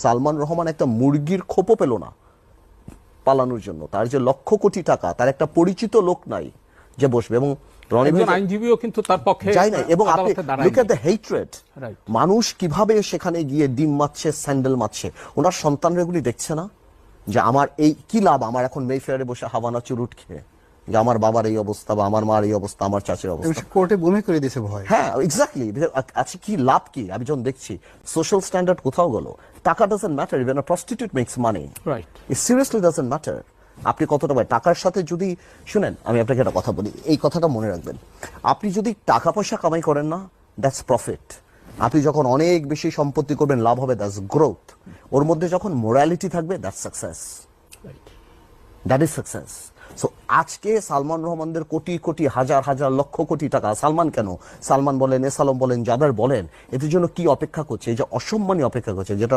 সালমান রহমান একটা মুরগির খোপও পেল না পালানোর জন্য। তার যে লক্ষ কোটি টাকা, তার একটা পরিচিত লোক নাই যে বসবে। এবং একজন আইনজীবীও কিন্তু তার পক্ষে যাই না। এবং আপনি আদালতে দাঁড়ায়নি। Look at the hatred, Right. মানুষ কিভাবে সেখানে গিয়ে ডিম মারছে, স্যান্ডেল মারছে। ওনার সন্তানরা এগুলি দেখছে না যে আমার এই কি লাভ, আমার এখন মেফেয়ারে বসে হাওয়ানা চুরুট খেয়ে, যে আমার বাবার এই অবস্থা বা আমার মার এই অবস্থা, আমার চাচের অবস্থা। কোর্টে বমি করে দিয়েছে ভয়। হ্যাঁ, এক্স্যাক্টলি। আচ্ছা কি লাভ কি? আমি যখন দেখছি সোশ্যাল স্ট্যান্ডার্ড কোথাও গেল, টাকা doesn't matter, even a prostitute makes money, right. It seriously doesn't matter আপনি কতটা পায় টাকার সাথে। যদি শুনেন, আমি আপনাকে একটা কথা বলি, এই কথাটা মনে রাখবেন। আপনি যদি টাকা পয়সা কামাই করেন না, দ্যাটস প্রফিট। আপনি যখন অনেক বেশি সম্পত্তি করবেন, লাভ হবে, দ্যাটস গ্রোথ। ওর মধ্যে যখন মোরালিটি থাকবে, that's success, that is success. So আজকে সালমান রহমানদের কোটি কোটি, হাজার হাজার, লক্ষ কোটি টাকা, সালমান কেন, সালমান বলেন, এস আলম বলেন, যাদের বলেন, এদের জন্য কি অপেক্ষা করছে? এই যে অসম্মানী অপেক্ষা করছে, যেটা